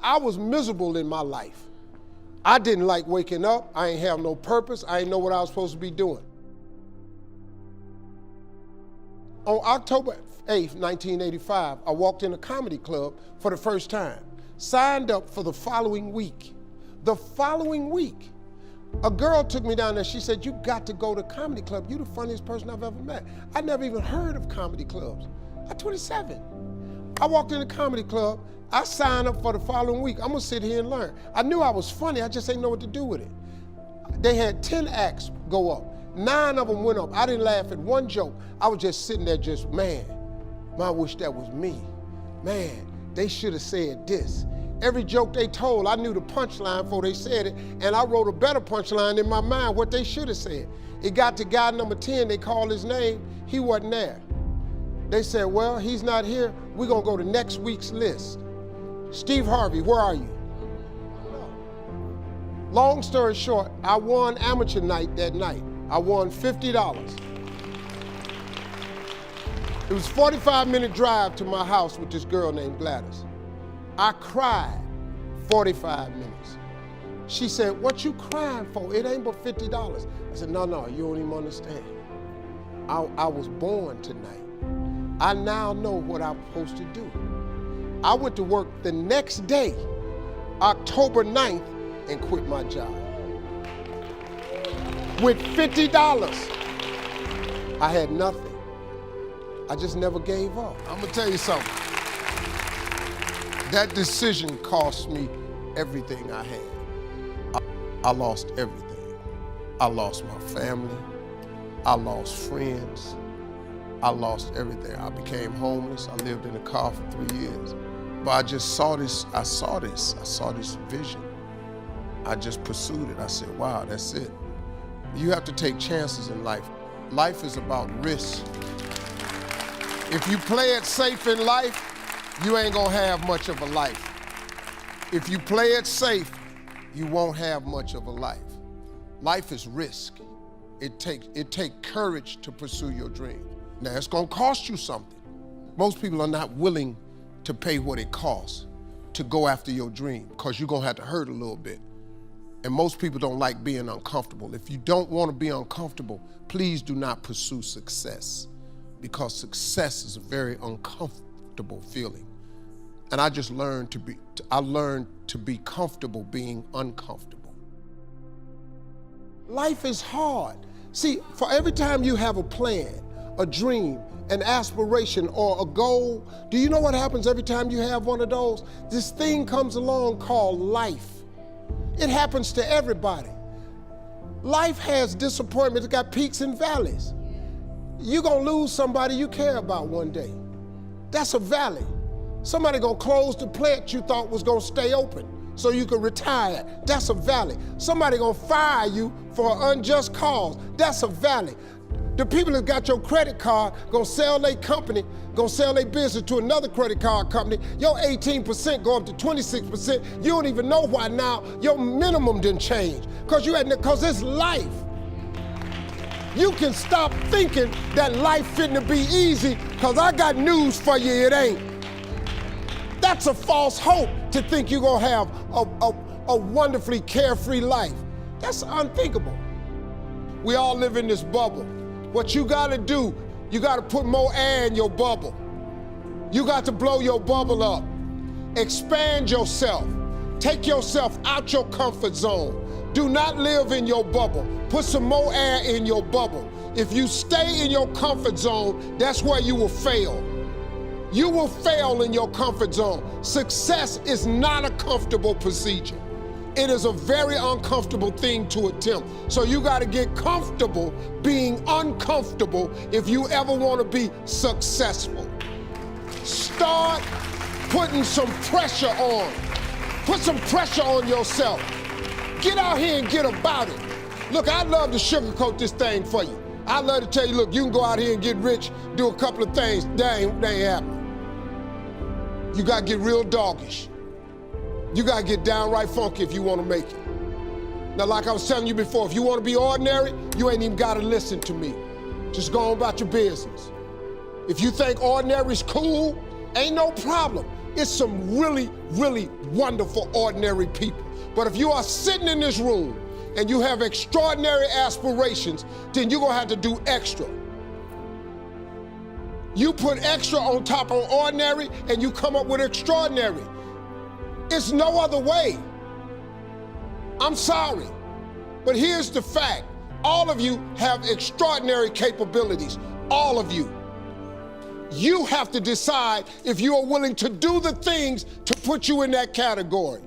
I was miserable in my life. I didn't like waking up. I ain't have no purpose. I ain't know what I was supposed to be doing. On October 8th, 1985, I walked in a comedy club for the first time. Signed up for the following week. The following week, a girl took me down there. She said, "You got to go to comedy club. You're the funniest person I've ever met." I never even heard of comedy clubs. I'm 27. I walked in the comedy club. I signed up for the following week. I'm gonna sit here and learn. I knew I was funny. I just didn't know what to do with it. They had 10 acts go up. 9 of them went up. I didn't laugh at one joke. I was just sitting there just, man, I wish that was me. Man, they should have said this. Every joke they told, I knew the punchline before they said it, and I wrote a better punchline in my mind, what they should have said. It got to guy number 10, they called his name, he wasn't there. They said, well, he's not here, we're gonna go to next week's list. Steve Harvey, where are you? Long story short, I won amateur night that night. I won $50. It was a 45-minute drive to my house with this girl named Gladys. I cried 45 minutes. She said, "What you crying for? It ain't but $50. I said, no, you don't even understand. I was born tonight. I now know what I'm supposed to do. I went to work the next day, October 9th, and quit my job. With $50, I had nothing. I just never gave up. I'm gonna tell you something. That decision cost me everything I had. I lost everything. I lost my family. I lost friends. I lost everything. I became homeless. I lived in a car for 3 years. But I just saw this, I saw this vision. I just pursued it. I said, wow, that's it. You have to take chances in life. Life is about risk. If you play it safe in life, you ain't gonna have much of a life. If you play it safe, you won't have much of a life. Life is risk. It takes courage to pursue your dream. Now, it's gonna cost you something. Most people are not willing to pay what it costs to go after your dream, because you're gonna have to hurt a little bit. And most people don't like being uncomfortable. If you don't wanna be uncomfortable, please do not pursue success, because success is a very uncomfortable feeling. And I just learned to be comfortable being uncomfortable. Life is hard. See, for every time you have a plan, a dream, an aspiration, or a goal, do you know what happens every time you have one of those? This thing comes along called life. It happens to everybody. Life has disappointments, it got peaks and valleys. You're gonna lose somebody you care about one day. That's a valley. Somebody gonna close the plant you thought was gonna stay open so you could retire. That's a valley. Somebody gonna fire you for an unjust cause. That's a valley. The people that got your credit card gonna sell their company, gonna sell their business to another credit card company. Your 18% go up to 26%. You don't even know why now your minimum didn't change. Cause it's life. You can stop thinking that life fitting to be easy, cause I got news for you, it ain't. That's a false hope to think you're gonna have a wonderfully carefree life. That's unthinkable. We all live in this bubble. What you gotta do, you gotta put more air in your bubble. You got to blow your bubble up. Expand yourself. Take yourself out your comfort zone. Do not live in your bubble. Put some more air in your bubble. If you stay in your comfort zone, that's where you will fail. You will fail in your comfort zone. Success is not a comfortable procedure. It is a very uncomfortable thing to attempt. So you gotta get comfortable being uncomfortable if you ever wanna be successful. Start putting some pressure on. Put some pressure on yourself. Get out here and get about it. Look, I'd love to sugarcoat this thing for you. I'd love to tell you, look, you can go out here and get rich, do a couple of things. That ain't happening. You gotta get real doggish. You gotta get downright funky if you wanna make it. Now, like I was telling you before, if you wanna be ordinary, you ain't even gotta listen to me. Just go on about your business. If you think ordinary's cool, ain't no problem. It's some really, really wonderful, ordinary people. But if you are sitting in this room and you have extraordinary aspirations, then you're gonna have to do extra. You put extra on top of ordinary and you come up with extraordinary. It's no other way. I'm sorry, but here's the fact. All of you have extraordinary capabilities, all of you. You have to decide if you are willing to do the things to put you in that category.